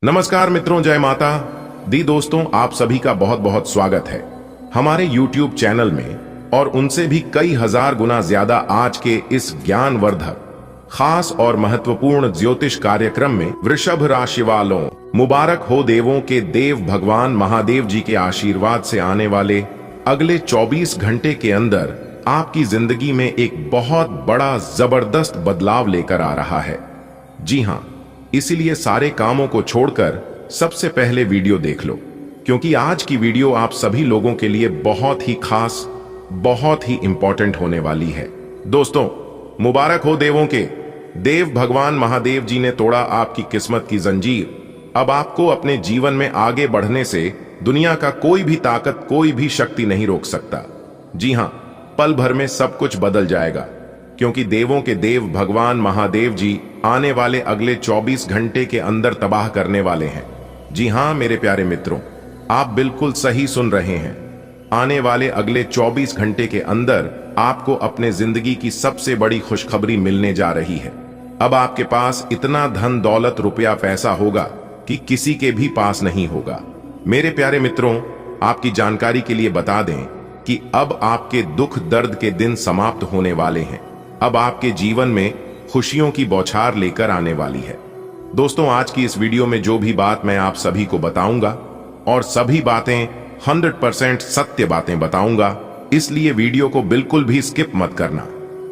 नमस्कार मित्रों, जय माता दी। दोस्तों, आप सभी का बहुत बहुत स्वागत है हमारे YouTube चैनल में और उनसे भी कई हजार गुना ज्यादा आज के इस ज्ञानवर्धक खास और महत्वपूर्ण ज्योतिष कार्यक्रम में। वृषभ राशि वालों, मुबारक हो। देवों के देव भगवान महादेव जी के आशीर्वाद से आने वाले अगले 24 घंटे के अंदर आपकी जिंदगी में एक बहुत बड़ा जबरदस्त बदलाव लेकर आ रहा है। जी हां, इसीलिए सारे कामों को छोड़कर सबसे पहले वीडियो देख लो, क्योंकि आज की वीडियो आप सभी लोगों के लिए बहुत ही खास, बहुत ही इंपॉर्टेंट होने वाली है। दोस्तों, मुबारक हो। देवों के देव भगवान महादेव जी ने तोड़ा आपकी किस्मत की जंजीर। अब आपको अपने जीवन में आगे बढ़ने से दुनिया का कोई भी ताकत, कोई भी शक्ति नहीं रोक सकता। जी हां, पल भर में सब कुछ बदल जाएगा, क्योंकि देवों के देव भगवान महादेव जी आने वाले अगले 24 घंटे के अंदर तबाह करने वाले हैं। जी हां मेरे प्यारे मित्रों, आप बिल्कुल सही सुन रहे हैं। आने वाले अगले 24 घंटे के अंदर आपको अपने जिंदगी की सबसे बड़ी खुशखबरी मिलने जा रही है। अब आपके पास इतना धन दौलत, रुपया, पैसा होगा कि किसी के भी पास नहीं होगा। मेरे प्यारे मित्रों, आपकी जानकारी के लिए बता दें कि अब आपके दुख दर्द के दिन समाप्त होने वाले हैं। अब आपके जीवन में खुशियों की बौछार लेकर आने वाली है। दोस्तों, आज की इस वीडियो में जो भी बात मैं आप सभी को बताऊंगा, और सभी बातें 100% सत्य बातें बताऊंगा, इसलिए वीडियो को बिल्कुल भी स्किप मत करना,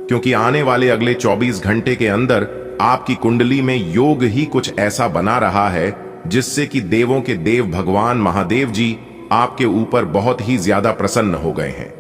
क्योंकि आने वाले अगले 24 घंटे के अंदर आपकी कुंडली में योग ही कुछ ऐसा बना रहा है जिससे कि देवों के देव भगवान महादेव जी आपके ऊपर बहुत ही ज्यादा प्रसन्न हो गए हैं।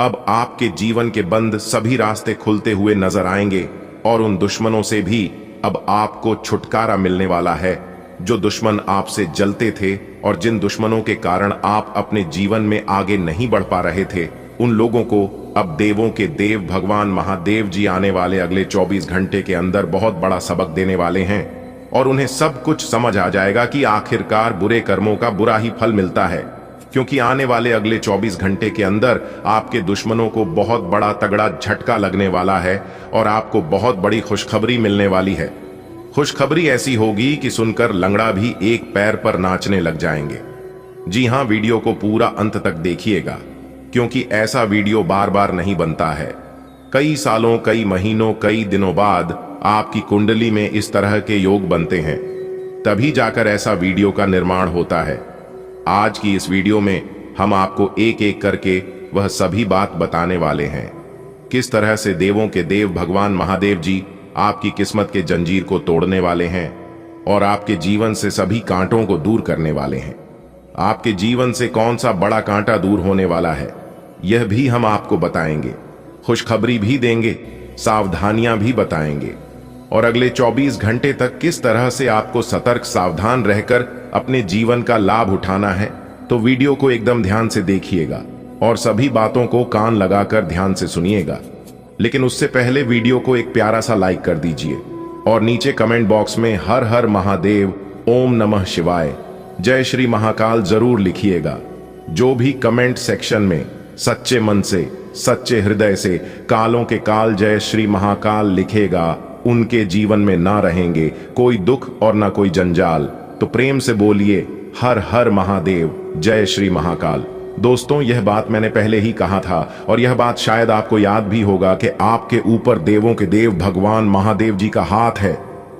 अब आपके जीवन के बंद सभी रास्ते खुलते हुए नजर आएंगे, और उन दुश्मनों से भी अब आपको छुटकारा मिलने वाला है। जो दुश्मन आपसे जलते थे और जिन दुश्मनों के कारण आप अपने जीवन में आगे नहीं बढ़ पा रहे थे, उन लोगों को अब देवों के देव भगवान महादेव जी आने वाले अगले 24 घंटे के अंदर बहुत बड़ा सबक देने वाले हैं, और उन्हें सब कुछ समझ आ जाएगा कि आखिरकार बुरे कर्मों का बुरा ही फल मिलता है। क्योंकि आने वाले अगले 24 घंटे के अंदर आपके दुश्मनों को बहुत बड़ा तगड़ा झटका लगने वाला है, और आपको बहुत बड़ी खुशखबरी मिलने वाली है। खुशखबरी ऐसी होगी कि सुनकर लंगड़ा भी एक पैर पर नाचने लग जाएंगे। जी हां, वीडियो को पूरा अंत तक देखिएगा, क्योंकि ऐसा वीडियो बार बार नहीं बनता है। कई सालों, कई महीनों, कई दिनों बाद आपकी कुंडली में इस तरह के योग बनते हैं, तभी जाकर ऐसा वीडियो का निर्माण होता है। आज की इस वीडियो में हम आपको एक एक करके वह सभी बात बताने वाले हैं, किस तरह से देवों के देव भगवान महादेव जी आपकी किस्मत के जंजीर को तोड़ने वाले हैं और आपके जीवन से सभी कांटों को दूर करने वाले हैं। आपके जीवन से कौन सा बड़ा कांटा दूर होने वाला है, यह भी हम आपको बताएंगे। खुशखबरी भी देंगे, सावधानियां भी बताएंगे, और अगले 24 घंटे तक किस तरह से आपको सतर्क, सावधान रहकर अपने जीवन का लाभ उठाना है। तो वीडियो को एकदम ध्यान से देखिएगा और सभी बातों को कान लगाकर ध्यान से सुनिएगा। लेकिन उससे पहले वीडियो को एक प्यारा सा लाइक कर दीजिए, और नीचे कमेंट बॉक्स में हर हर महादेव, ओम नमः शिवाय, जय श्री महाकाल जरूर लिखिएगा। जो भी कमेंट सेक्शन में सच्चे मन से, सच्चे हृदय से कालों के काल जय श्री महाकाल लिखेगा, उनके जीवन में ना रहेंगे कोई दुख और ना कोई जंजाल। तो प्रेम से बोलिए हर हर महादेव, जय श्री महाकाल। दोस्तों, यह बात मैंने पहले ही कहा था, और यह बात शायद आपको याद भी होगा कि आपके ऊपर देवों के देव भगवान महादेव जी का हाथ है।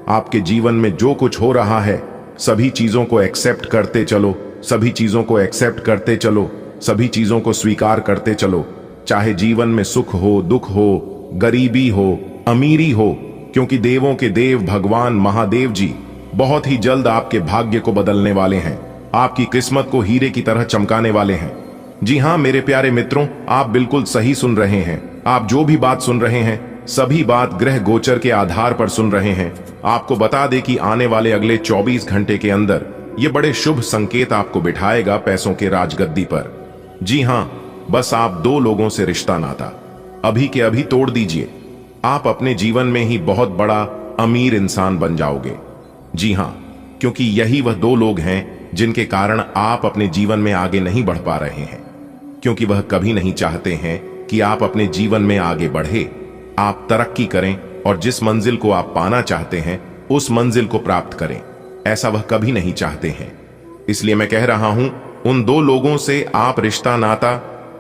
आपके जीवन में जो कुछ हो रहा है, सभी चीजों को एक्सेप्ट करते चलो, सभी चीजों को एक्सेप्ट करते चलो, सभी चीजों को स्वीकार करते चलो। चाहे जीवन में सुख हो, दुख हो, गरीबी हो, अमीरी हो, क्योंकि देवों के देव भगवान महादेव जी बहुत ही जल्द आपके भाग्य को बदलने वाले हैं, आपकी किस्मत को हीरे की तरह चमकाने वाले हैं। जी हां मेरे प्यारे मित्रों, आप बिल्कुल सही सुन रहे हैं। आप जो भी बात सुन रहे हैं, सभी बात ग्रह गोचर के आधार पर सुन रहे हैं। आपको बता दें कि आने वाले अगले 24 घंटे के अंदर ये बड़े शुभ संकेत आपको बिठाएगा पैसों के राजगद्दी पर। जी हां, बस आप दो लोगों से रिश्ता नाता अभी के अभी तोड़ दीजिए। आप अपने जीवन में ही बहुत बड़ा अमीर इंसान बन जाओगे। जी हां, क्योंकि यही वह दो लोग हैं जिनके कारण आप अपने जीवन में आगे नहीं बढ़ पा रहे हैं, क्योंकि वह कभी नहीं चाहते हैं कि आप अपने जीवन में आगे बढ़े, आप तरक्की करें, और जिस मंजिल को आप पाना चाहते हैं उस मंजिल को प्राप्त करें। ऐसा वह कभी नहीं चाहते हैं। इसलिए मैं कह रहा हूं, उन दो लोगों से आप रिश्ता नाता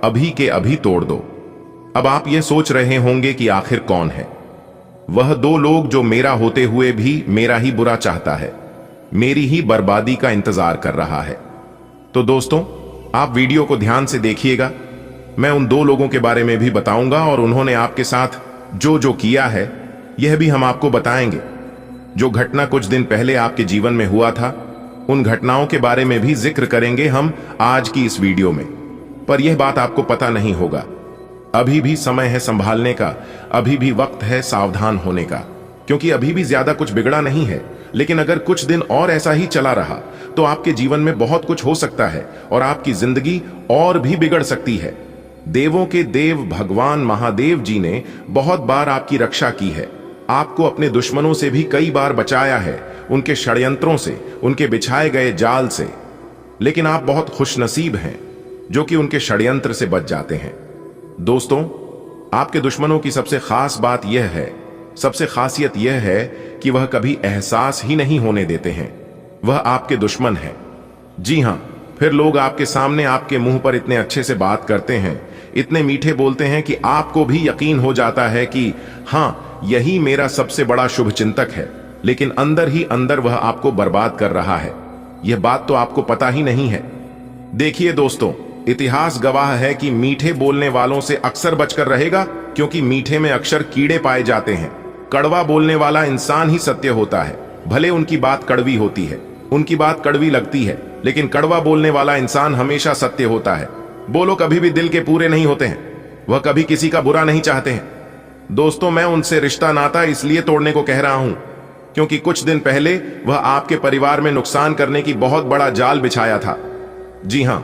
अभी के अभी तोड़ दो। अब आप ये सोच रहे होंगे कि आखिर कौन है वह दो लोग जो मेरा होते हुए भी मेरा ही बुरा चाहता है, मेरी ही बर्बादी का इंतजार कर रहा है। तो दोस्तों, आप वीडियो को ध्यान से देखिएगा। मैं उन दो लोगों के बारे में भी बताऊंगा और उन्होंने आपके साथ जो जो किया है यह भी हम आपको बताएंगे। जो घटना कुछ दिन पहले आपके जीवन में हुआ था, उन घटनाओं के बारे में भी जिक्र करेंगे हम आज की इस वीडियो में। पर यह बात आपको पता नहीं होगा, अभी भी समय है संभालने का, अभी भी वक्त है सावधान होने का, क्योंकि अभी भी ज्यादा कुछ बिगड़ा नहीं है। लेकिन अगर कुछ दिन और ऐसा ही चला रहा तो आपके जीवन में बहुत कुछ हो सकता है और आपकी जिंदगी और भी बिगड़ सकती है। देवों के देव भगवान महादेव जी ने बहुत बार आपकी रक्षा की है, आपको अपने दुश्मनों से भी कई बार बचाया है, उनके षड्यंत्रों से, उनके बिछाए गए जाल से। लेकिन आप बहुत खुशनसीब हैं जो कि उनके षड्यंत्र से बच जाते हैं। दोस्तों, आपके दुश्मनों की सबसे खास बात यह है, सबसे खासियत यह है कि वह कभी एहसास ही नहीं होने देते हैं वह आपके दुश्मन है। जी हां, फिर लोग आपके सामने आपके मुंह पर इतने अच्छे से बात करते हैं, इतने मीठे बोलते हैं कि आपको भी यकीन हो जाता है कि हां, यही मेरा सबसे बड़ा शुभ चिंतक है। लेकिन अंदर ही अंदर वह आपको बर्बाद कर रहा है। यह बात तो आपको पता ही नहीं है। देखिए दोस्तों, इतिहास गवाह है कि मीठे बोलने वालों से अक्सर बचकर रहेगा, क्योंकि मीठे में अक्सर कीड़े पाए जाते हैं। कड़वा बोलने वाला इंसान ही सत्य होता है, भले उनकी बात कड़वी होती है, उनकी बात कड़वी लगती है, लेकिन कड़वा बोलने वाला इंसान हमेशा सत्य होता है। बोलो कभी भी दिल के पूरे नहीं होते हैं, वह कभी किसी का बुरा नहीं चाहते हैं। दोस्तों, मैं उनसे रिश्ता नाता इसलिए तोड़ने को कह रहा हूं क्योंकि कुछ दिन पहले वह आपके परिवार में नुकसान करने की बहुत बड़ा जाल बिछाया था। जी हां,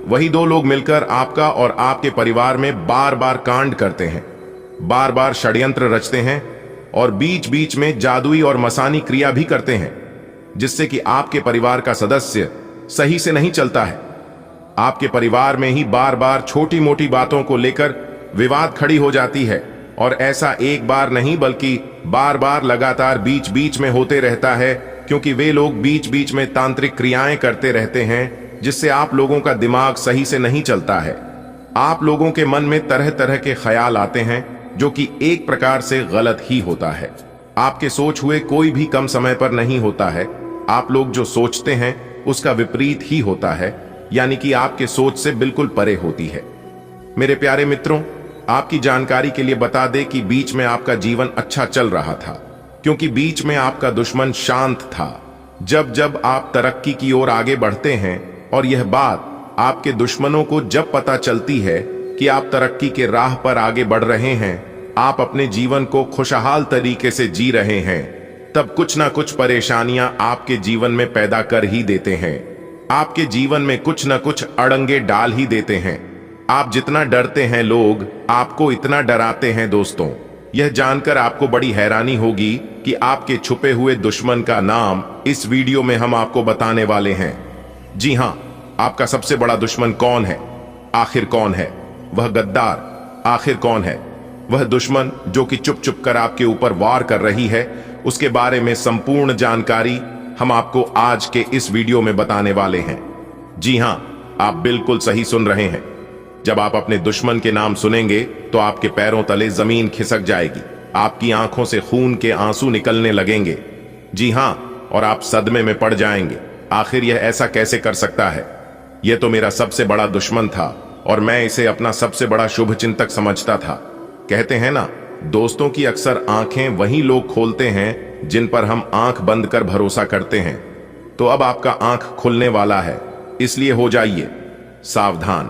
वही दो लोग मिलकर आपका और आपके परिवार में बार बार कांड करते हैं, बार बार षड्यंत्र रचते हैं और बीच बीच में जादुई और मसानी क्रिया भी करते हैं, जिससे कि आपके परिवार का सदस्य सही से नहीं चलता है। आपके परिवार में ही बार बार छोटी मोटी बातों को लेकर विवाद खड़ी हो जाती है और ऐसा एक बार नहीं बल्कि बार बार लगातार बीच बीच में होते रहता है, क्योंकि वे लोग बीच बीच में तांत्रिक क्रियाएं करते रहते हैं, जिससे आप लोगों का दिमाग सही से नहीं चलता है। आप लोगों के मन में तरह तरह के ख्याल आते हैं जो कि एक प्रकार से गलत ही होता है। आपके सोच हुए कोई भी कम समय पर नहीं होता है। आप लोग जो सोचते हैं उसका विपरीत ही होता है, यानी कि आपके सोच से बिल्कुल परे होती है। मेरे प्यारे मित्रों, आपकी जानकारी के लिए बता दें कि बीच में आपका जीवन अच्छा चल रहा था, क्योंकि बीच में आपका दुश्मन शांत था। जब जब आप तरक्की की ओर आगे बढ़ते हैं, और यह बात आपके दुश्मनों को जब पता चलती है कि आप तरक्की के राह पर आगे बढ़ रहे हैं, आप अपने जीवन को खुशहाल तरीके से जी रहे हैं, तब कुछ ना कुछ परेशानियां आपके जीवन में पैदा कर ही देते हैं। आपके जीवन में कुछ ना कुछ अड़ंगे डाल ही देते हैं। आप जितना डरते हैं, लोग आपको इतना डराते हैं। दोस्तों, यह जानकर आपको बड़ी हैरानी होगी कि आपके छुपे हुए दुश्मन का नाम इस वीडियो में हम आपको बताने वाले हैं। जी हां, आपका सबसे बड़ा दुश्मन कौन है? आखिर कौन है वह गद्दार? आखिर कौन है वह दुश्मन जो कि चुप चुप कर आपके ऊपर वार कर रही है? उसके बारे में संपूर्ण जानकारी हम आपको आज के इस वीडियो में बताने वाले हैं। जी हां, आप बिल्कुल सही सुन रहे हैं। जब आप अपने दुश्मन के नाम सुनेंगे तो आपके पैरों तले जमीन खिसक जाएगी, आपकी आंखों से खून के आंसू निकलने लगेंगे। जी हां, और आप सदमे में पड़ जाएंगे। आखिर यह ऐसा कैसे कर सकता है? यह तो मेरा सबसे बड़ा दुश्मन था और मैं इसे अपना सबसे बड़ा शुभ चिंतक समझता था। कहते हैं ना, दोस्तों की अक्सर आंखें वही लोग खोलते हैं जिन पर हम आंख बंद कर भरोसा करते हैं। तो अब आपका आंख खुलने वाला है, इसलिए हो जाइए सावधान।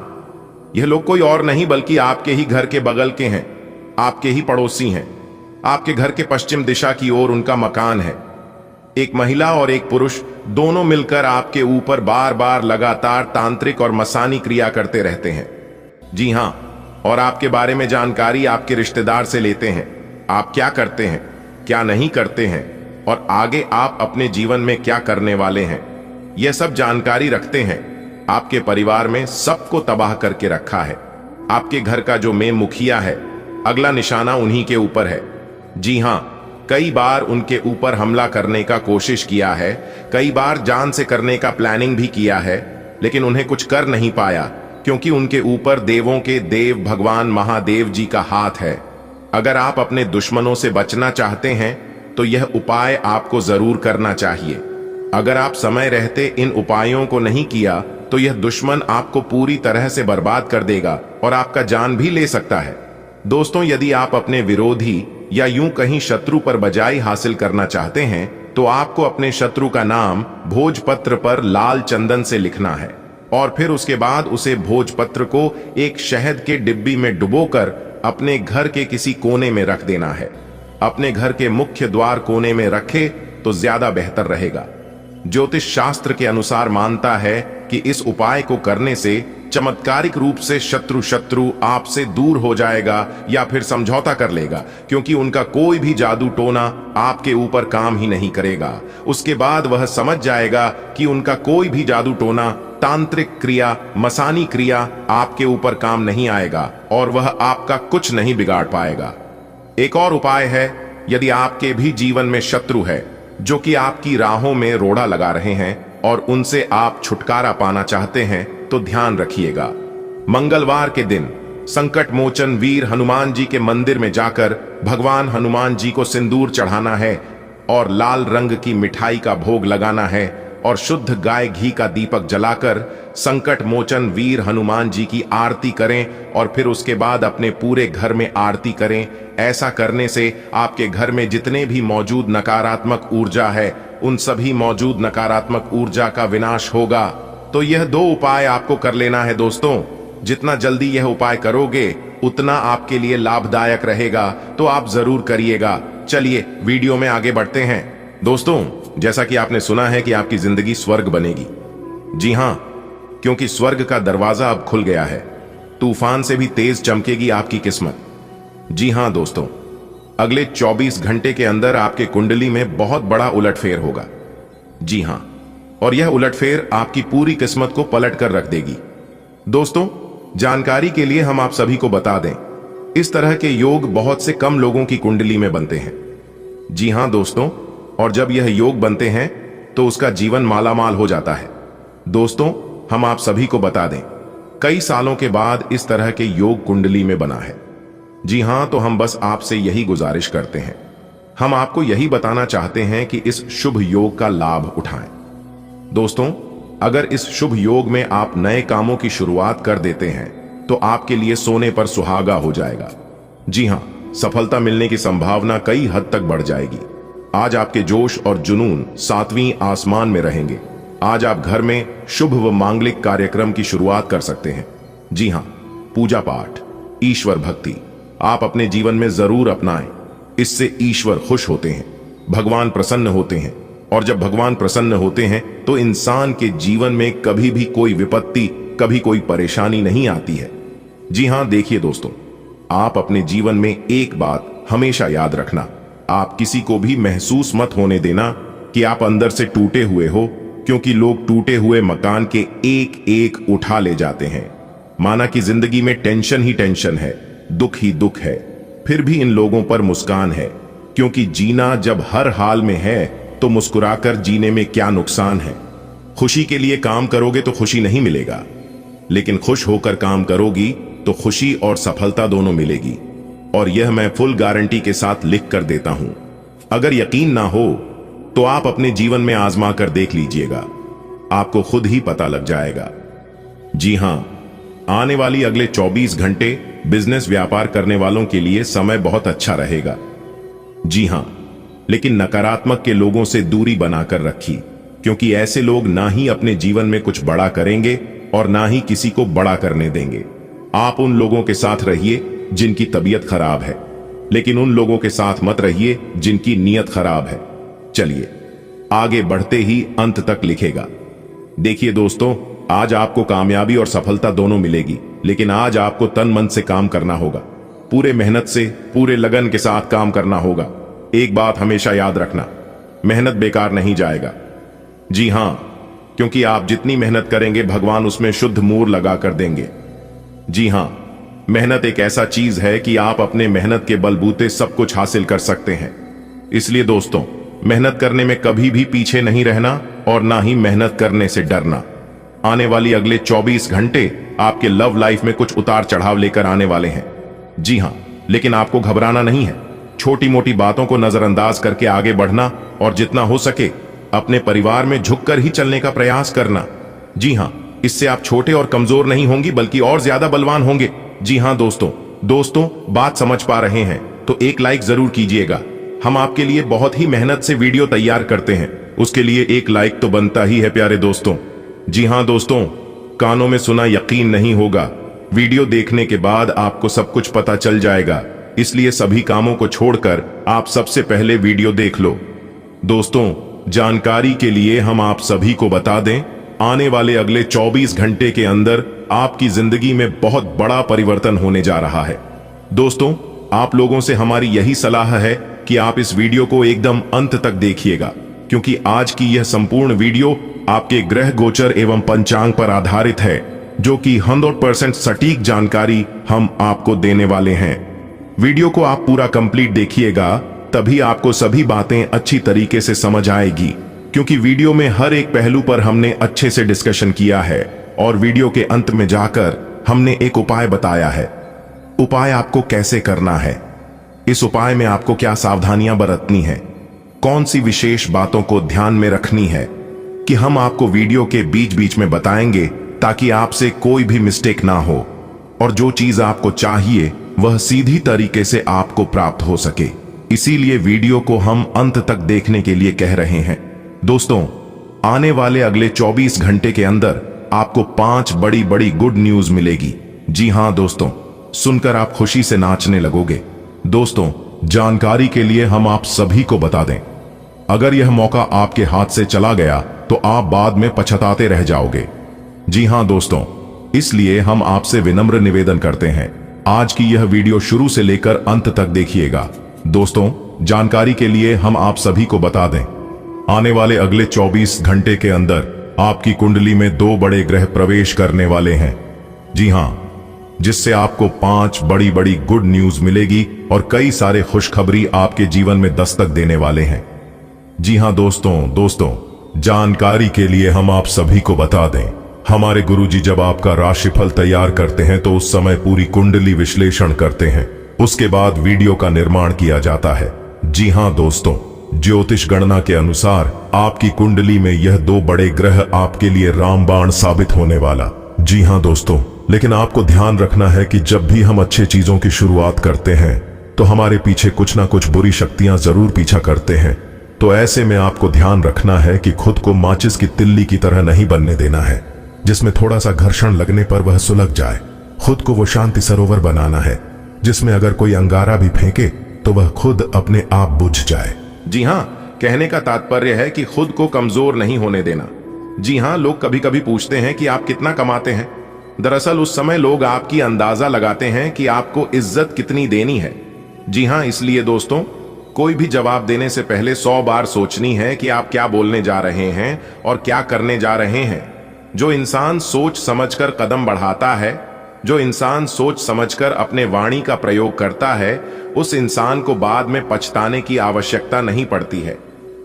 यह लोग कोई और नहीं बल्कि आपके ही घर के बगल के हैं, आपके ही पड़ोसी हैं। आपके घर के पश्चिम दिशा की ओर उनका मकान है। एक महिला और एक पुरुष दोनों मिलकर आपके ऊपर बार बार लगातार तांत्रिक और मसानी क्रिया करते रहते हैं। जी हां, और आपके बारे में जानकारी आपके रिश्तेदार से लेते हैं। आप क्या करते हैं, क्या नहीं करते हैं, और आगे आप अपने जीवन में क्या करने वाले हैं, यह सब जानकारी रखते हैं। आपके परिवार में सबको तबाह करके रखा है। आपके घर का जो मेन मुखिया है, अगला निशाना उन्हीं के ऊपर है। जी हां, कई बार उनके ऊपर हमला करने का कोशिश किया है, कई बार जान से करने का प्लानिंग भी किया है, लेकिन उन्हें कुछ कर नहीं पाया, क्योंकि उनके ऊपर देवों के देव भगवान महादेव जी का हाथ है। अगर आप अपने दुश्मनों से बचना चाहते हैं तो यह उपाय आपको जरूर करना चाहिए। अगर आप समय रहते इन उपायों को नहीं किया तो यह दुश्मन आपको पूरी तरह से बर्बाद कर देगा और आपका जान भी ले सकता है। दोस्तों, यदि आप अपने विरोधी या यूं कहीं शत्रु पर बजाई हासिल करना चाहते हैं तो आपको अपने शत्रु का नाम भोजपत्र पर लाल चंदन से लिखना है और फिर उसके बाद उसे भोजपत्र को एक शहद के डिब्बी में डुबोकर अपने घर के किसी कोने में रख देना है। अपने घर के मुख्य द्वार कोने में रखे तो ज्यादा बेहतर रहेगा। ज्योतिष शास्त्र के अनुसार मानता है कि इस उपाय को करने से चमत्कारिक रूप से शत्रु आपसे दूर हो जाएगा या फिर समझौता कर लेगा, क्योंकि उनका कोई भी जादू टोना आपके ऊपर काम ही नहीं करेगा। उसके बाद वह समझ जाएगा कि उनका कोई भी जादू टोना, तांत्रिक क्रिया, मसानी क्रिया आपके ऊपर काम नहीं आएगा और वह आपका कुछ नहीं बिगाड़ पाएगा। एक और उपाय है, यदि आपके भी जीवन में शत्रु है जो कि आपकी राहों में रोड़ा लगा रहे हैं और उनसे आप छुटकारा पाना चाहते हैं, तो ध्यान रखिएगा। मंगलवार के दिन संकट मोचन वीर हनुमान जी के मंदिर में जाकर भगवान हनुमान जी को सिंदूर चढ़ाना है और लाल रंग की मिठाई का भोग लगाना है और शुद्ध गाय घी का दीपक जलाकर संकट मोचन वीर हनुमान जी की आरती करें और फिर उसके बाद अपने पूरे घर में आरती करें। ऐसा करने से आपके घर में जितने भी मौजूद नकारात्मक ऊर्जा है, उन सभी मौजूद नकारात्मक ऊर्जा का विनाश होगा। तो यह 2 उपाय आपको कर लेना है दोस्तों। जितना जल्दी यह उपाय करोगे उतना आपके लिए लाभदायक रहेगा, तो आप जरूर करिएगा। चलिए वीडियो में आगे बढ़ते हैं। दोस्तों, जैसा कि आपने सुना है कि आपकी जिंदगी स्वर्ग बनेगी। जी हां, क्योंकि स्वर्ग का दरवाजा अब खुल गया है। तूफान से भी तेज चमकेगी आपकी किस्मत। जी हां दोस्तों, अगले 24 घंटे के अंदर आपके कुंडली में बहुत बड़ा उलटफेर होगा। जी हां, और यह उलटफेर आपकी पूरी किस्मत को पलट कर रख देगी। दोस्तों, जानकारी के लिए हम आप सभी को बता दें, इस तरह के योग बहुत से कम लोगों की कुंडली में बनते हैं। जी हां दोस्तों, और जब यह योग बनते हैं तो उसका जीवन मालामाल हो जाता है। दोस्तों, हम आप सभी को बता दें, कई सालों के बाद इस तरह के योग कुंडली में बना है। जी हां, तो हम बस आपसे यही गुजारिश करते हैं, हम आपको यही बताना चाहते हैं कि इस शुभ योग का लाभ उठाएं। दोस्तों, अगर इस शुभ योग में आप नए कामों की शुरुआत कर देते हैं तो आपके लिए सोने पर सुहागा हो जाएगा। जी हां, सफलता मिलने की संभावना कई हद तक बढ़ जाएगी। आज आपके जोश और जुनून 7वीं आसमान में रहेंगे। आज आप घर में शुभ व मांगलिक कार्यक्रम की शुरुआत कर सकते हैं। जी हां, पूजा पाठ, ईश्वर भक्ति आप अपने जीवन में जरूर अपनाएं। इससे ईश्वर खुश होते हैं, भगवान प्रसन्न होते हैं, और जब भगवान प्रसन्न होते हैं तो इंसान के जीवन में कभी भी कोई विपत्ति, कभी कोई परेशानी नहीं आती है। जी हां, देखिए दोस्तों, आप अपने जीवन में एक बात हमेशा याद रखना, आप किसी को भी महसूस मत होने देना कि आप अंदर से टूटे हुए हो, क्योंकि लोग टूटे हुए मकान के एक एक उठा ले जाते हैं। माना कि जिंदगी में टेंशन ही टेंशन है, दुख ही दुख है, फिर भी इन लोगों पर मुस्कान है, क्योंकि जीना जब हर हाल में है तो मुस्कुराकर जीने में क्या नुकसान है। खुशी के लिए काम करोगे तो खुशी नहीं मिलेगा, लेकिन खुश होकर काम करोगी तो खुशी और सफलता दोनों मिलेगी। और यह मैं फुल गारंटी के साथ लिख कर देता हूं। अगर यकीन ना हो तो आप अपने जीवन में आजमा कर देख लीजिएगा, आपको खुद ही पता लग जाएगा। जी हां, आने वाली अगले 24 घंटे बिजनेस व्यापार करने वालों के लिए समय बहुत अच्छा रहेगा। जी हां, लेकिन नकारात्मक के लोगों से दूरी बनाकर रखी, क्योंकि ऐसे लोग ना ही अपने जीवन में कुछ बड़ा करेंगे और ना ही किसी को बड़ा करने देंगे। आप उन लोगों के साथ रहिए जिनकी तबीयत खराब है, लेकिन उन लोगों के साथ मत रहिए जिनकी नीयत खराब है। चलिए आगे बढ़ते ही अंत तक लिखेगा। देखिए दोस्तों, आज आपको कामयाबी और सफलता दोनों मिलेगी, लेकिन आज आपको तन मन से काम करना होगा, पूरे मेहनत से, पूरे लगन के साथ काम करना होगा। एक बात हमेशा याद रखना, मेहनत बेकार नहीं जाएगा। जी हां, क्योंकि आप जितनी मेहनत करेंगे भगवान उसमें शुद्ध मूर लगा कर देंगे। जी हां, मेहनत एक ऐसा चीज है कि आप अपने मेहनत के बलबूते सब कुछ हासिल कर सकते हैं। इसलिए दोस्तों, मेहनत करने में कभी भी पीछे नहीं रहना और ना ही मेहनत करने से डरना। आने वाली अगले 24 घंटे आपके लव लाइफ में कुछ उतार चढ़ाव लेकर आने वाले हैं। जी हां, लेकिन आपको घबराना नहीं है। छोटी मोटी बातों को नजरअंदाज करके आगे बढ़ना और जितना हो सके अपने परिवार में झुककर ही चलने का प्रयास करना। जी हां, इससे आप छोटे और कमजोर नहीं होंगी बल्कि और ज्यादा बलवान होंगे। जी हां दोस्तों, बात समझ पा रहे हैं तो एक लाइक जरूर कीजिएगा। हम आपके लिए बहुत ही मेहनत से वीडियो तैयार करते हैं, उसके लिए एक लाइक तो बनता ही है प्यारे दोस्तों। जी हां दोस्तों, कानों में सुना यकीन नहीं होगा, वीडियो देखने के बाद आपको सब कुछ पता चल जाएगा। इसलिए सभी कामों को छोड़कर आप सबसे पहले वीडियो देख लो। दोस्तों, जानकारी के लिए हम आप सभी को बता दें, आने वाले अगले 24 घंटे के अंदर आपकी जिंदगी में बहुत बड़ा परिवर्तन होने जा रहा है। दोस्तों, आप लोगों से हमारी यही सलाह है कि आप इस वीडियो को एकदम अंत तक देखिएगा, क्योंकि आज की यह संपूर्ण वीडियो आपके ग्रह गोचर एवं पंचांग पर आधारित है, जो कि 100% सटीक जानकारी हम आपको देने वाले हैं। वीडियो को आप पूरा कंप्लीट देखिएगा, तभी आपको सभी बातें अच्छी तरीके से समझ आएगी, क्योंकि वीडियो में हर एक पहलू पर हमने अच्छे से डिस्कशन किया है और वीडियो के अंत में जाकर हमने एक उपाय बताया है। उपाय आपको कैसे करना है, इस उपाय में आपको क्या सावधानियां बरतनी है, कौन सी विशेष बातों को ध्यान में रखनी है, कि हम आपको वीडियो के बीच बीच में बताएंगे ताकि आपसे कोई भी मिस्टेक ना हो और जो चीज आपको चाहिए वह सीधी तरीके से आपको प्राप्त हो सके। इसीलिए वीडियो को हम अंत तक देखने के लिए कह रहे हैं। दोस्तों, आने वाले अगले 24 घंटे के अंदर आपको 5 बड़ी बड़ी गुड न्यूज मिलेगी। जी हां दोस्तों, सुनकर आप खुशी से नाचने लगोगे। दोस्तों, जानकारी के लिए हम आप सभी को बता दें, अगर यह मौका आपके हाथ से चला गया तो आप बाद में पछताते रह जाओगे। जी हां दोस्तों, इसलिए हम आपसे विनम्र निवेदन करते हैं, आज की यह वीडियो शुरू से लेकर अंत तक देखिएगा। दोस्तों, जानकारी के लिए हम आप सभी को बता दें, आने वाले अगले 24 घंटे के अंदर आपकी कुंडली में 2 बड़े ग्रह प्रवेश करने वाले हैं। जी हां, जिससे आपको 5 बड़ी बड़ी गुड न्यूज मिलेगी और कई सारे खुशखबरी आपके जीवन में दस्तक देने वाले हैं। जी हां दोस्तों, जानकारी के लिए हम आप सभी को बता दें, हमारे गुरुजी जब आपका राशिफल तैयार करते हैं तो उस समय पूरी कुंडली विश्लेषण करते हैं, उसके बाद वीडियो का निर्माण किया जाता है। जी हां दोस्तों, ज्योतिष गणना के अनुसार आपकी कुंडली में यह 2 बड़े ग्रह आपके लिए रामबाण साबित होने वाला। जी हां दोस्तों, लेकिन आपको ध्यान रखना है कि जब भी हम अच्छे चीजों की शुरुआत करते हैं तो हमारे पीछे कुछ ना कुछ बुरी शक्तियां जरूर पीछा करते हैं। तो ऐसे में आपको ध्यान रखना है कि खुद को माचिस की तिल्ली की तरह नहीं बनने देना है, जिसमें थोड़ा सा घर्षण लगने पर वह सुलग जाए। खुद को वो शांति सरोवर बनाना है, जिसमें अगर कोई अंगारा भी फेंके तो वह खुद अपने आप बुझ जाए। जी हां, कहने का तात्पर्य है कि खुद को कमजोर नहीं होने देना। जी हां, लोग कभी कभी पूछते हैं कि आप कितना कमाते हैं। दरअसल उस समय लोग आपकी अंदाजा लगाते हैं कि आपको इज्जत कितनी देनी है। जी हां, इसलिए दोस्तों, कोई भी जवाब देने से पहले 100 बार सोचनी है कि आप क्या बोलने जा रहे हैं और क्या करने जा रहे हैं। जो इंसान सोच समझकर कदम बढ़ाता है, जो इंसान सोच समझकर अपने वाणी का प्रयोग करता है, उस इंसान को बाद में पछताने की आवश्यकता नहीं पड़ती है।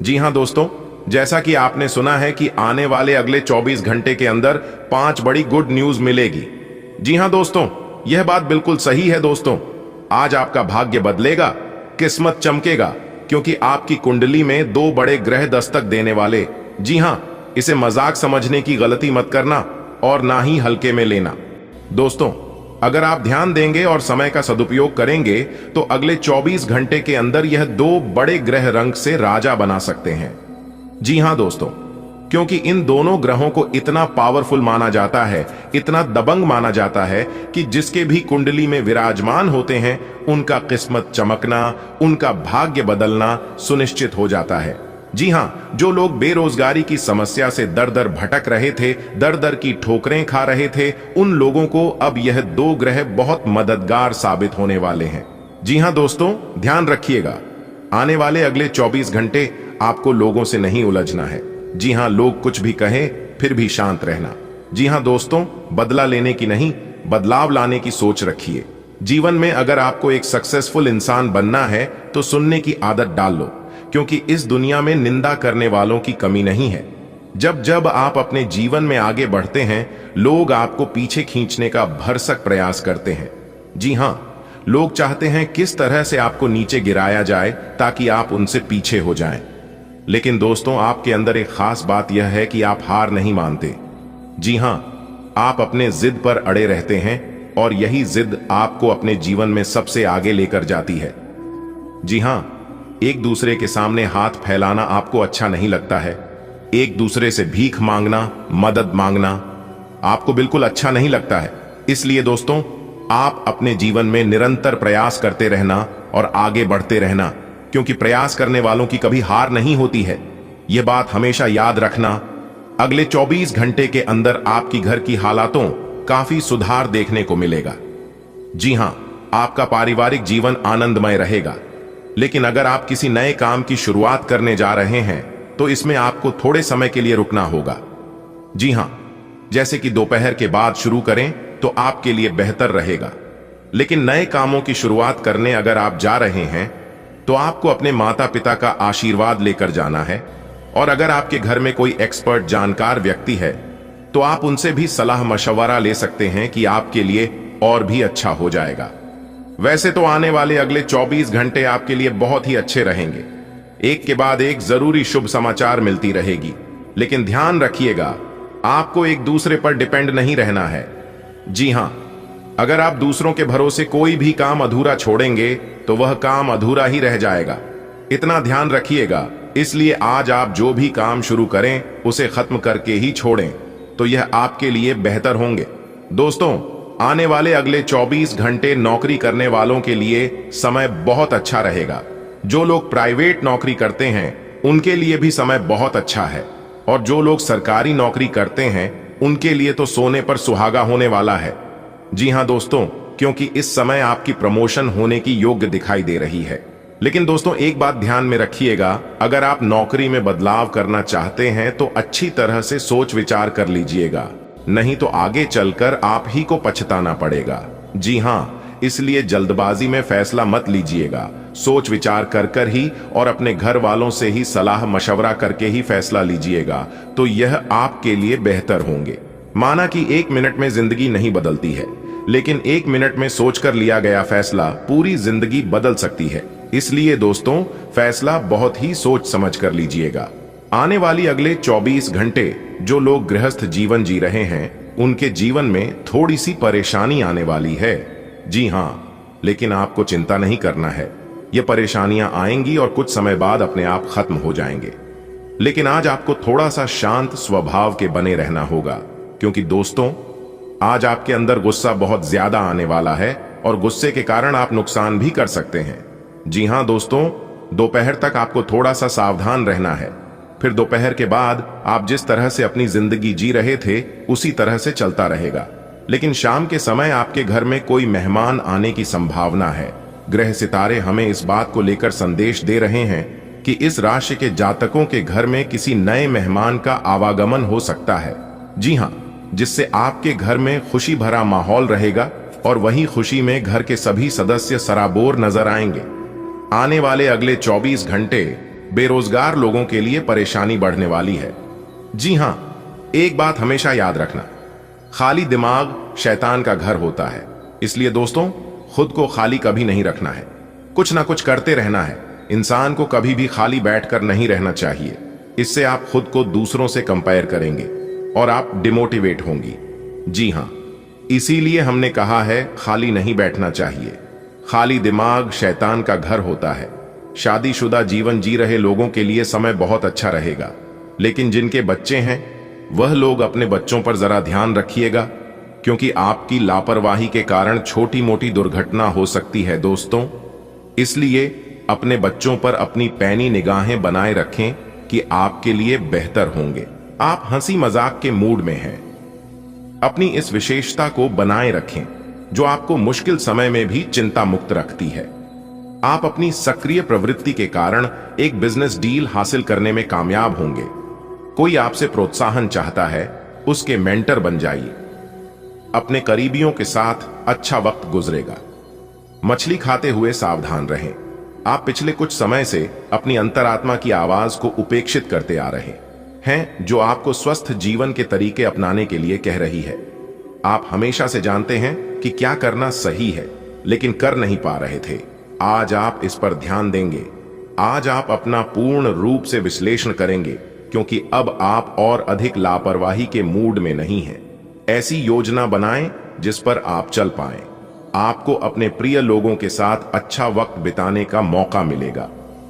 जी हां दोस्तों, जैसा कि आपने सुना है कि आने वाले अगले 24 घंटे के अंदर 5 बड़ी गुड न्यूज मिलेगी। जी हां दोस्तों, यह बात बिल्कुल सही है दोस्तों। आज आपका भाग्य बदलेगा, किस्मत चमकेगा, क्योंकि आपकी कुंडली में 2 बड़े ग्रह दस्तक देने वाले। जी हां, इसे मजाक समझने की गलती मत करना और ना ही हल्के में लेना। दोस्तों, अगर आप ध्यान देंगे और समय का सदुपयोग करेंगे तो अगले 24 घंटे के अंदर यह 2 बड़े ग्रह रंग से राजा बना सकते हैं। जी हां दोस्तों, क्योंकि इन दोनों ग्रहों को इतना पावरफुल माना जाता है, इतना दबंग माना जाता है कि जिसके भी कुंडली में विराजमान होते हैं उनका किस्मत चमकना, उनका भाग्य बदलना सुनिश्चित हो जाता है। जी हां, जो लोग बेरोजगारी की समस्या से दर दर भटक रहे थे, दर दर की ठोकरें खा रहे थे, उन लोगों को अब यह 2 ग्रह बहुत मददगार साबित होने वाले हैं। जी हां दोस्तों, ध्यान रखिएगा, आने वाले अगले 24 घंटे आपको लोगों से नहीं उलझना है। जी हां, लोग कुछ भी कहें फिर भी शांत रहना। जी हां दोस्तों, बदला लेने की नहीं, बदलाव लाने की सोच रखिए। जीवन में अगर आपको एक सक्सेसफुल इंसान बनना है तो सुनने की आदत डाल लो, क्योंकि इस दुनिया में निंदा करने वालों की कमी नहीं है। जब जब आप अपने जीवन में आगे बढ़ते हैं, लोग आपको पीछे खींचने का भरसक प्रयास करते हैं। जी हां, लोग चाहते हैं किस तरह से आपको नीचे गिराया जाए ताकि आप उनसे पीछे हो जाएं। लेकिन दोस्तों, आपके अंदर एक खास बात यह है कि आप हार नहीं मानते। जी हां, आप अपने जिद पर अड़े रहते हैं और यही जिद आपको अपने जीवन में सबसे आगे लेकर जाती है। जी हां, एक दूसरे के सामने हाथ फैलाना आपको अच्छा नहीं लगता है। एक दूसरे से भीख मांगना, मदद मांगना आपको बिल्कुल अच्छा नहीं लगता है। इसलिए दोस्तों, आप अपने जीवन में निरंतर प्रयास करते रहना और आगे बढ़ते रहना, क्योंकि प्रयास करने वालों की कभी हार नहीं होती है। यह बात हमेशा याद रखना। अगले 24 घंटे के अंदर आपकी घर की हालातों काफी सुधार देखने को मिलेगा। जी हां, आपका पारिवारिक जीवन आनंदमय रहेगा। लेकिन अगर आप किसी नए काम की शुरुआत करने जा रहे हैं तो इसमें आपको थोड़े समय के लिए रुकना होगा। जी हां, जैसे कि दोपहर के बाद शुरू करें तो आपके लिए बेहतर रहेगा। लेकिन नए कामों की शुरुआत करने अगर आप जा रहे हैं तो आपको अपने माता पिता का आशीर्वाद लेकर जाना है। और अगर आपके घर में कोई एक्सपर्ट जानकार व्यक्ति है तो आप उनसे भी सलाह मशवरा ले सकते हैं कि आपके लिए और भी अच्छा हो जाएगा। वैसे तो आने वाले अगले 24 घंटे आपके लिए बहुत ही अच्छे रहेंगे। एक के बाद एक जरूरी शुभ समाचार मिलती रहेगी। लेकिन ध्यान रखिएगा, आपको एक दूसरे पर डिपेंड नहीं रहना है। जी हां, अगर आप दूसरों के भरोसे कोई भी काम अधूरा छोड़ेंगे तो वह काम अधूरा ही रह जाएगा। इतना ध्यान रखिएगा। इसलिए आज आप जो भी काम शुरू करें उसे खत्म करके ही छोड़ें, तो यह आपके लिए बेहतर होंगे। दोस्तों, आने वाले अगले 24 घंटे नौकरी करने वालों के लिए समय बहुत अच्छा रहेगा। जो लोग प्राइवेट नौकरी करते हैं उनके लिए भी समय बहुत अच्छा है, और जो लोग सरकारी नौकरी करते हैं उनके लिए तो सोने पर सुहागा होने वाला है। जी हां दोस्तों, क्योंकि इस समय आपकी प्रमोशन होने की योग्य दिखाई दे रही है। लेकिन दोस्तों, एक बात ध्यान में रखिएगा, अगर आप नौकरी में बदलाव करना चाहते हैं तो अच्छी तरह से सोच विचार कर लीजिएगा, नहीं तो आगे चलकर आप ही को पछताना पड़ेगा। जी हां, इसलिए जल्दबाजी में फैसला मत लीजिएगा। सोच विचार कर ही और अपने घर वालों से ही सलाह मशवरा करके ही फैसला लीजिएगा, तो यह आपके लिए बेहतर होंगे। माना कि 1 मिनट में जिंदगी नहीं बदलती है, लेकिन 1 मिनट में सोचकर लिया गया फैसला पूरी जिंदगी बदल सकती है। इसलिए दोस्तों, फैसला बहुत ही सोच समझ कर लीजिएगा। आने वाली अगले 24 घंटे जो लोग गृहस्थ जीवन जी रहे हैं उनके जीवन में थोड़ी सी परेशानी आने वाली है। जी हां, लेकिन आपको चिंता नहीं करना है। ये परेशानियां आएंगी और कुछ समय बाद अपने आप खत्म हो जाएंगे। लेकिन आज आपको थोड़ा सा शांत स्वभाव के बने रहना होगा, क्योंकि दोस्तों, आज आपके अंदर गुस्सा बहुत ज्यादा आने वाला है और गुस्से के कारण आप नुकसान भी कर सकते हैं। जी हां दोस्तों, दोपहर तक आपको थोड़ा सा सावधान रहना है। फिर दोपहर के बाद आप जिस तरह से अपनी जिंदगी जी रहे थे उसी तरह से चलता रहेगा। लेकिन शाम के समय आपके घर में कोई मेहमान आने की संभावना है। ग्रह सितारे हमें इस बात को लेकर संदेश दे रहे हैं कि इस राशि के जातकों के घर में किसी नए मेहमान का आवागमन हो सकता है। जी हां, जिससे आपके घर में खुशी भरा माहौल रहेगा और वही खुशी में घर के सभी सदस्य सराबोर नजर आएंगे। आने वाले अगले 24 घंटे बेरोजगार लोगों के लिए परेशानी बढ़ने वाली है। जी हां, एक बात हमेशा याद रखना, खाली दिमाग शैतान का घर होता है। इसलिए दोस्तों, खुद को खाली कभी नहीं रखना है, कुछ ना कुछ करते रहना है। इंसान को कभी भी खाली बैठकर नहीं रहना चाहिए। इससे आप खुद को दूसरों से कंपेयर करेंगे और आप डिमोटिवेट होंगी। जी हां, इसीलिए हमने कहा है खाली नहीं बैठना चाहिए। खाली दिमाग शैतान का घर होता है। शादीशुदा जीवन जी रहे लोगों के लिए समय बहुत अच्छा रहेगा, लेकिन जिनके बच्चे हैं वह लोग अपने बच्चों पर जरा ध्यान रखिएगा, क्योंकि आपकी लापरवाही के कारण छोटी मोटी दुर्घटना हो सकती है दोस्तों। इसलिए अपने बच्चों पर अपनी पैनी निगाहें बनाए रखें कि आपके लिए बेहतर होंगे। आप हंसी मजाक के मूड में हैं, अपनी इस विशेषता को बनाए रखें जो आपको मुश्किल समय में भी चिंता मुक्त रखती है। आप अपनी सक्रिय प्रवृत्ति के कारण एक बिजनेस डील हासिल करने में कामयाब होंगे। कोई आपसे प्रोत्साहन चाहता है, उसके मेंटर बन जाइए। अपने करीबियों के साथ अच्छा वक्त गुजरेगा। मछली खाते हुए सावधान रहें। आप पिछले कुछ समय से अपनी अंतरात्मा की आवाज को उपेक्षित करते आ रहे हैं, जो आपको स्वस्थ जीवन के तरीके अपनाने के लिए कह रही है। आप हमेशा से जानते हैं कि क्या करना सही है, लेकिन कर नहीं पा रहे थे। आज आप इस पर ध्यान देंगे। आज आप अपना पूर्ण रूप से विश्लेषण करेंगे, क्योंकि अब आप और अधिक लापरवाही के मूड में नहीं हैं। ऐसी योजना बनाएं जिस पर आप चल पाएं। आपको अपने प्रिय लोगों के साथ अच्छा वक्त बिताने का मौका मिलेगा।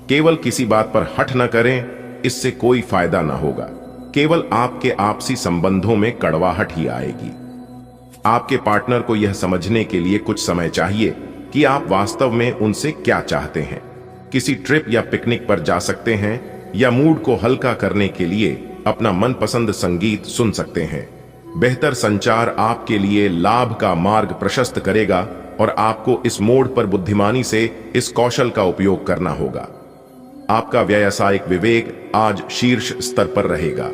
केवल किसी बात पर हठ न करें, इससे कोई फायदा न होगा। केवल आपके आपसी संबंधों में कड़वाहट ही आएगी। आपके पार्टनर को यह समझने के लिए कुछ समय चाहिए कि आप वास्तव में उनसे क्या चाहते हैं। किसी ट्रिप या पिकनिक पर जा सकते हैं, या मूड को हल्का करने के लिए अपना मनपसंद संगीत सुन सकते हैं। बेहतर संचार आपके लिए लाभ का मार्ग प्रशस्त करेगा, और आपको इस मोड पर बुद्धिमानी से इस कौशल का उपयोग करना होगा। आपका व्यावसायिक विवेक आज शीर्ष स्तर पर रहेगा।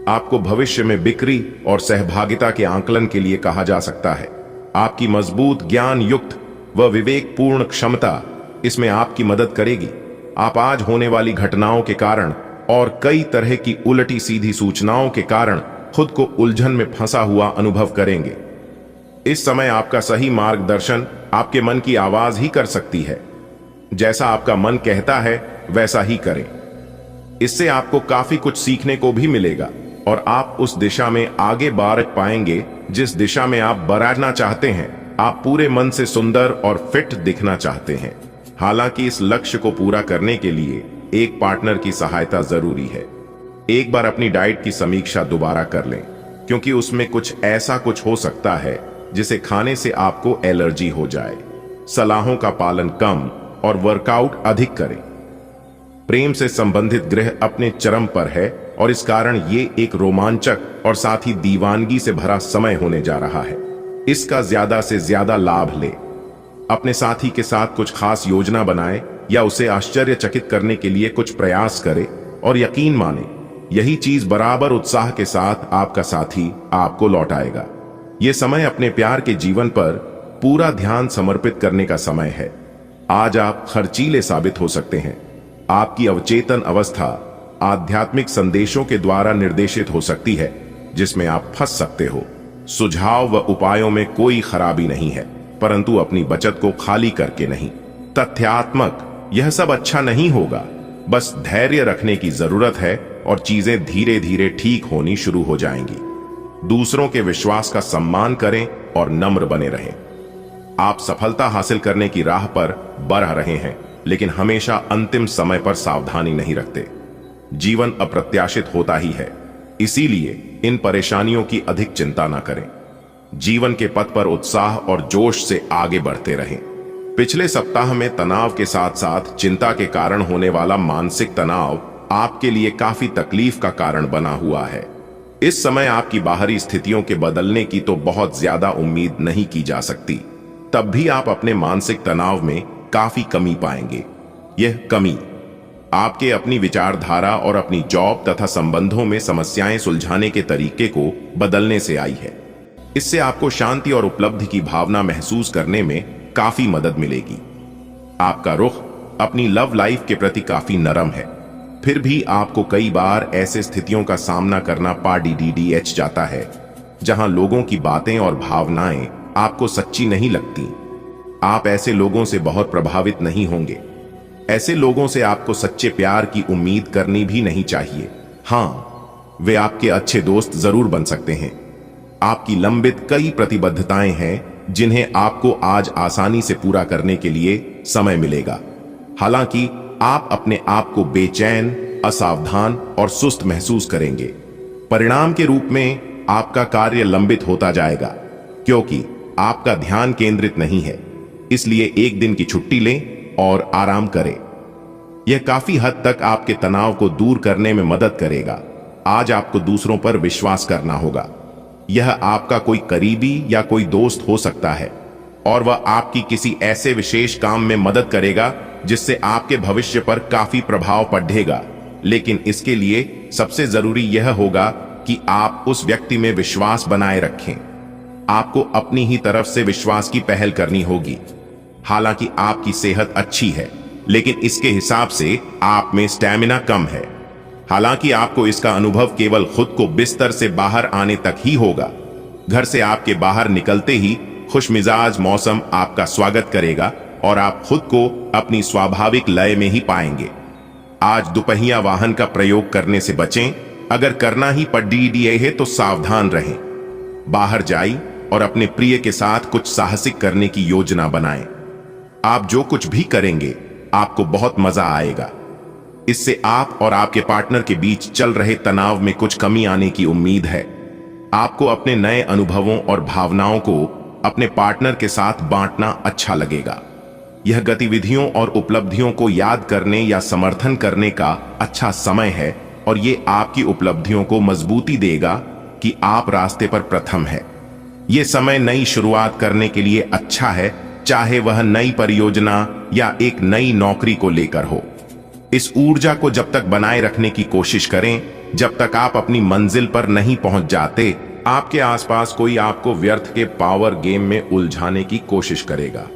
आपको भविष्य में बिक्री और सहभागिता के आंकलन के लिए कहा जा सकता है। आपकी मजबूत ज्ञान युक्त व विवेकपूर्ण क्षमता इसमें आपकी मदद करेगी। आप आज होने वाली घटनाओं के कारण और कई तरह की उल्टी सीधी सूचनाओं के कारण खुद को उलझन में फंसा हुआ अनुभव करेंगे। इस समय आपका सही मार्गदर्शन आपके मन की आवाज ही कर सकती है। जैसा आपका मन कहता है वैसा ही करें। इससे आपको काफी कुछ सीखने को भी मिलेगा, और आप उस दिशा में आगे बढ़ पाएंगे जिस दिशा में आप बढ़ना चाहते हैं। आप पूरे मन से सुंदर और फिट दिखना चाहते हैं। हालांकि इस लक्ष्य को पूरा करने के लिए एक पार्टनर की सहायता जरूरी है। एक बार अपनी डाइट की समीक्षा दोबारा कर लें, क्योंकि उसमें ऐसा कुछ हो सकता है जिसे खाने से आपको एलर्जी हो जाए। सलाहों का पालन कम और वर्कआउट अधिक करें। प्रेम से संबंधित ग्रह अपने चरम पर है, और इस कारण ये एक रोमांचक और साथ ही दीवानगी से भरा समय होने जा रहा है। इसका ज्यादा से ज्यादा लाभ ले। अपने साथी के साथ कुछ खास योजना बनाएं, या उसे आश्चर्यचकित करने के लिए कुछ प्रयास करें, और यकीन माने यही चीज बराबर उत्साह के साथ आपका साथी आपको लौटाएगा। यह समय अपने प्यार के जीवन पर पूरा ध्यान समर्पित करने का समय है। आज आप खर्चीले साबित हो सकते हैं। आपकी अवचेतन अवस्था आध्यात्मिक संदेशों के द्वारा निर्देशित हो सकती है, जिसमें आप फंस सकते हो। सुझाव व उपायों में कोई खराबी नहीं है, परंतु अपनी बचत को खाली करके नहीं। तथ्यात्मक यह सब अच्छा नहीं होगा। बस धैर्य रखने की जरूरत है, और चीजें धीरे धीरे ठीक होनी शुरू हो जाएंगी। दूसरों के विश्वास का सम्मान करें और नम्र बने रहें। आप सफलता हासिल करने की राह पर बढ़ रहे हैं, लेकिन हमेशा अंतिम समय पर सावधानी नहीं रखते। जीवन अप्रत्याशित होता ही है, इसीलिए इन परेशानियों की अधिक चिंता ना करें। जीवन के पथ पर उत्साह और जोश से आगे बढ़ते रहें। पिछले सप्ताह में तनाव के साथ साथ चिंता के कारण होने वाला मानसिक तनाव आपके लिए काफी तकलीफ का कारण बना हुआ है। इस समय आपकी बाहरी स्थितियों के बदलने की तो बहुत ज्यादा उम्मीद नहीं की जा सकती। तब भी आप अपने मानसिक तनाव में काफी कमी पाएंगे। यह कमी आपके अपनी विचारधारा और अपनी जॉब तथा संबंधों में समस्याएं सुलझाने के तरीके को बदलने से आई है। इससे आपको शांति और उपलब्धि की भावना महसूस करने में काफी मदद मिलेगी। आपका रुख अपनी लव लाइफ के प्रति काफी नरम है, फिर भी आपको कई बार ऐसे स्थितियों का सामना करना पड़ जाता है जहां लोगों की बातें और भावनाएं आपको सच्ची नहीं लगती। आप ऐसे लोगों से बहुत प्रभावित नहीं होंगे। ऐसे लोगों से आपको सच्चे प्यार की उम्मीद करनी भी नहीं चाहिए। हाँ, वे आपके अच्छे दोस्त जरूर बन सकते हैं। आपकी लंबित कई प्रतिबद्धताएं हैं जिन्हें आपको आज आसानी से पूरा करने के लिए समय मिलेगा। हालांकि आप अपने आप को बेचैन, असावधान और सुस्त महसूस करेंगे। परिणाम के रूप में आपका कार्य लंबित होता जाएगा, क्योंकि आपका ध्यान केंद्रित नहीं है। इसलिए एक दिन की छुट्टी लें और आराम करें। यह काफी हद तक आपके तनाव को दूर करने में मदद करेगा। आज आपको दूसरों पर विश्वास करना होगा। यह आपका कोई करीबी या कोई दोस्त हो सकता है, और वह आपकी किसी ऐसे विशेष काम में मदद करेगा जिससे आपके भविष्य पर काफी प्रभाव पड़ेगा। लेकिन इसके लिए सबसे जरूरी यह होगा कि आप उस व्यक्ति में विश्वास बनाए रखें। आपको अपनी ही तरफ से विश्वास की पहल करनी होगी। हालांकि आपकी सेहत अच्छी है, लेकिन इसके हिसाब से आप में स्टैमिना कम है। हालांकि आपको इसका अनुभव केवल खुद को बिस्तर से बाहर आने तक ही होगा। घर से आपके बाहर निकलते ही खुशमिजाज मौसम आपका स्वागत करेगा और आप खुद को अपनी स्वाभाविक लय में ही पाएंगे। आज दुपहिया वाहन का प्रयोग करने से बचें। अगर करना ही पड़ी है तो सावधान रहें। बाहर जाइए और अपने प्रिय के साथ कुछ साहसिक करने की योजना बनाएं। आप जो कुछ भी करेंगे आपको बहुत मजा आएगा। इससे आप और आपके पार्टनर के बीच चल रहे तनाव में कुछ कमी आने की उम्मीद है। आपको अपने नए अनुभवों और भावनाओं को अपने पार्टनर के साथ बांटना अच्छा लगेगा। यह गतिविधियों और उपलब्धियों को याद करने या समर्थन करने का अच्छा समय है और ये आपकी उपलब्धियों को मजबूती देगा कि आप रास्ते पर प्रथम है। यह समय नई शुरुआत करने के लिए अच्छा है, चाहे वह नई परियोजना या एक नई नौकरी को लेकर हो। इस ऊर्जा को जब तक बनाए रखने की कोशिश करें जब तक आप अपनी मंजिल पर नहीं पहुंच जाते। आपके आसपास कोई आपको व्यर्थ के पावर गेम में उलझाने की कोशिश करेगा।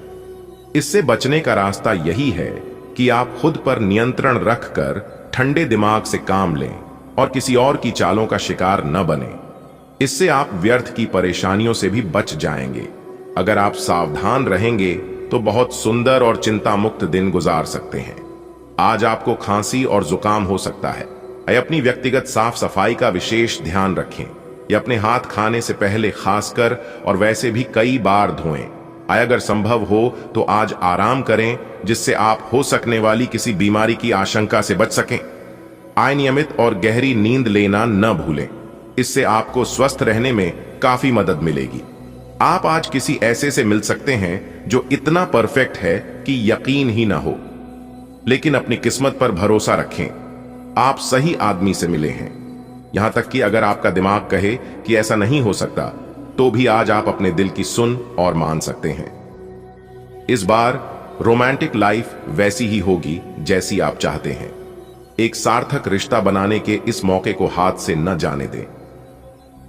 इससे बचने का रास्ता यही है कि आप खुद पर नियंत्रण रखकर ठंडे दिमाग से काम लें और किसी और की चालों का शिकार न बने। इससे आप व्यर्थ की परेशानियों से भी बच जाएंगे। अगर आप सावधान रहेंगे तो बहुत सुंदर और चिंता मुक्त दिन गुजार सकते हैं। आज आपको खांसी और जुकाम हो सकता है। अपनी व्यक्तिगत साफ सफाई का विशेष ध्यान रखें या अपने हाथ खाने से पहले खासकर और वैसे भी कई बार धोएं। अगर संभव हो तो आज आराम करें जिससे आप हो सकने वाली किसी बीमारी की आशंका से बच सकें। नियमित और गहरी नींद लेना न भूलें। इससे आपको स्वस्थ रहने में काफी मदद मिलेगी। आप आज किसी ऐसे से मिल सकते हैं जो इतना परफेक्ट है कि यकीन ही ना हो, लेकिन अपनी किस्मत पर भरोसा रखें। आप सही आदमी से मिले हैं। यहां तक कि अगर आपका दिमाग कहे कि ऐसा नहीं हो सकता तो भी आज आप अपने दिल की सुन और मान सकते हैं। इस बार रोमांटिक लाइफ वैसी ही होगी जैसी आप चाहते हैं। एक सार्थक रिश्ता बनाने के इस मौके को हाथ से न जाने दें।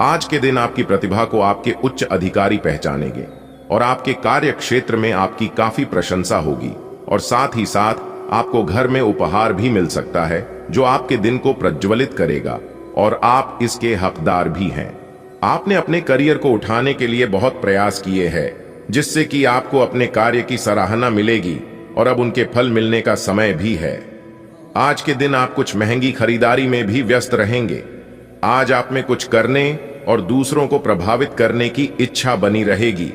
आज के दिन आपकी प्रतिभा को आपके उच्च अधिकारी पहचानेंगे और आपके कार्य क्षेत्र में आपकी काफी प्रशंसा होगी और साथ ही साथ आपको घर में उपहार भी मिल सकता है जो आपके दिन को प्रज्वलित करेगा और आप इसके हकदार भी हैं। आपने अपने करियर को उठाने के लिए बहुत प्रयास किए हैं जिससे कि आपको अपने कार्य की सराहना मिलेगी और अब उनके फल मिलने का समय भी है। आज के दिन आप कुछ महंगी खरीदारी में भी व्यस्त रहेंगे। आज आप में कुछ करने और दूसरों को प्रभावित करने की इच्छा बनी रहेगी।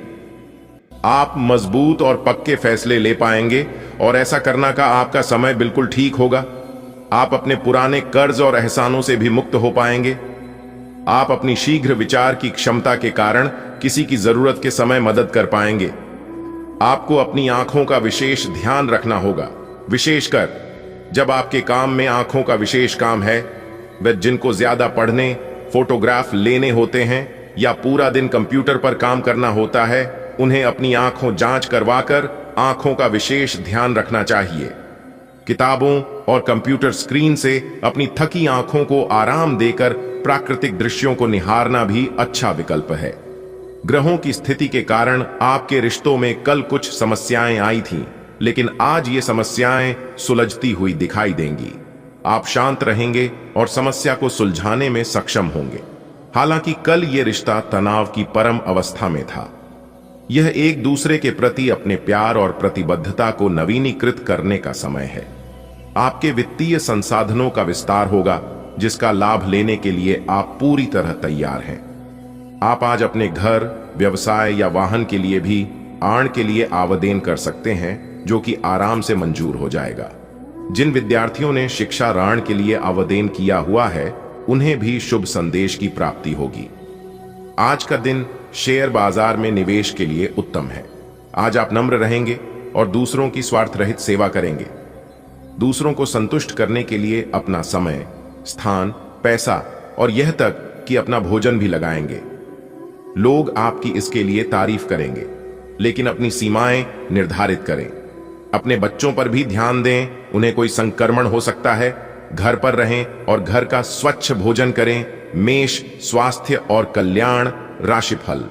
आप मजबूत और पक्के फैसले ले पाएंगे और ऐसा करना का आपका समय बिल्कुल ठीक होगा। आप अपने पुराने कर्ज और एहसानों से भी मुक्त हो पाएंगे। आप अपनी शीघ्र विचार की क्षमता के कारण किसी की जरूरत के समय मदद कर पाएंगे। आपको अपनी आंखों का विशेष ध्यान रखना होगा, विशेषकर जब आपके काम में आंखों का विशेष काम है। वे जिनको ज्यादा पढ़ने, फोटोग्राफ लेने होते हैं या पूरा दिन कंप्यूटर पर काम करना होता है, उन्हें अपनी आंखों जांच करवाकर आंखों का विशेष ध्यान रखना चाहिए। किताबों और कंप्यूटर स्क्रीन से अपनी थकी आंखों को आराम देकर प्राकृतिक दृश्यों को निहारना भी अच्छा विकल्प है। ग्रहों की स्थिति के कारण आपके रिश्तों में कल कुछ समस्याएं आई थीं, लेकिन आज ये समस्याएं सुलझती हुई दिखाई देंगी। आप शांत रहेंगे और समस्या को सुलझाने में सक्षम होंगे। हालांकि कल ये रिश्ता तनाव की परम अवस्था में था। यह एक दूसरे के प्रति अपने प्यार और प्रतिबद्धता को नवीनीकृत करने का समय है। आपके वित्तीय संसाधनों का विस्तार होगा जिसका लाभ लेने के लिए आप पूरी तरह तैयार हैं। आप आज अपने घर, व्यवसाय या वाहन के लिए भी आण के लिए आवेदन कर सकते हैं जो कि आराम से मंजूर हो जाएगा। जिन विद्यार्थियों ने शिक्षा ऋण के लिए आवेदन किया हुआ है उन्हें भी शुभ संदेश की प्राप्ति होगी। आज का दिन शेयर बाजार में निवेश के लिए उत्तम है। आज आप नम्र रहेंगे और दूसरों की स्वार्थ रहित सेवा करेंगे। दूसरों को संतुष्ट करने के लिए अपना समय, स्थान, पैसा और यह तक कि अपना भोजन भी लगाएंगे। लोग आपकी इसके लिए तारीफ करेंगे, लेकिन अपनी सीमाएं निर्धारित करें। अपने बच्चों पर भी ध्यान दें, उन्हें कोई संक्रमण हो सकता है। घर पर रहें और घर का स्वच्छ भोजन करें। मेष, स्वास्थ्य और कल्याण, राशिफल।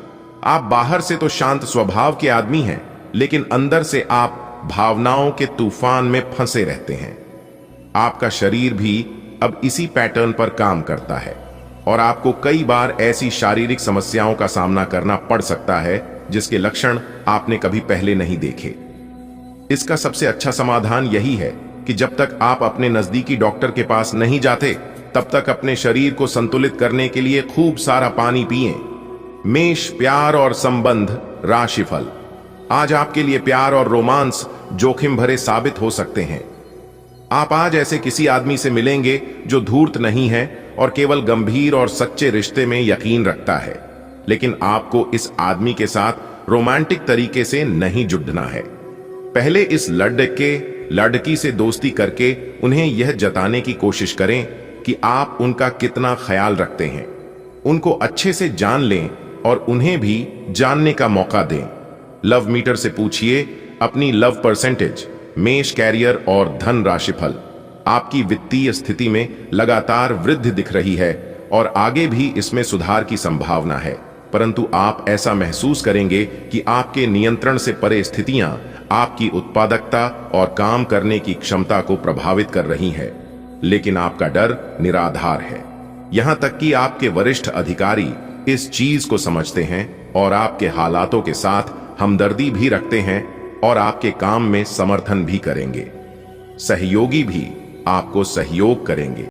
आप बाहर से तो शांत स्वभाव के आदमी हैं, लेकिन अंदर से आप भावनाओं के तूफान में फंसे रहते हैं। आपका शरीर भी अब इसी पैटर्न पर काम करता है और आपको कई बार ऐसी शारीरिक समस्याओं का सामना करना पड़ सकता है जिसके लक्षण आपने कभी पहले नहीं देखे। इसका सबसे अच्छा समाधान यही है कि जब तक आप अपने नजदीकी डॉक्टर के पास नहीं जाते, तब तक अपने शरीर को संतुलित करने के लिए खूब सारा पानी पिएं। मेष, प्यार और संबंध राशिफल। आज आपके लिए प्यार और रोमांस जोखिम भरे साबित हो सकते हैं। आप आज ऐसे किसी आदमी से मिलेंगे जो धूर्त नहीं है और केवल गंभीर और सच्चे रिश्ते में यकीन रखता है, लेकिन आपको इस आदमी के साथ रोमांटिक तरीके से नहीं जुड़ना है। पहले इस लड़की से दोस्ती करके उन्हें यह जताने की कोशिश करें कि आप उनका कितना ख्याल रखते हैं। उनको अच्छे से जान लें और उन्हें भी जानने का मौका दें। लव मीटर से पूछिए अपनी लव परसेंटेज। मेष, कैरियर और धन राशिफल। आपकी वित्तीय स्थिति में लगातार वृद्धि दिख रही है और आगे भी इसमें सुधार की संभावना है, परंतु आप ऐसा महसूस करेंगे कि आपके नियंत्रण से परे स्थितियां आपकी उत्पादकता और काम करने की क्षमता को प्रभावित कर रही हैं। लेकिन आपका डर निराधार है। यहां तक कि आपके वरिष्ठ अधिकारी इस चीज को समझते हैं और आपके हालातों के साथ हमदर्दी भी रखते हैं और आपके काम में समर्थन भी करेंगे। सहयोगी भी आपको सहयोग करेंगे।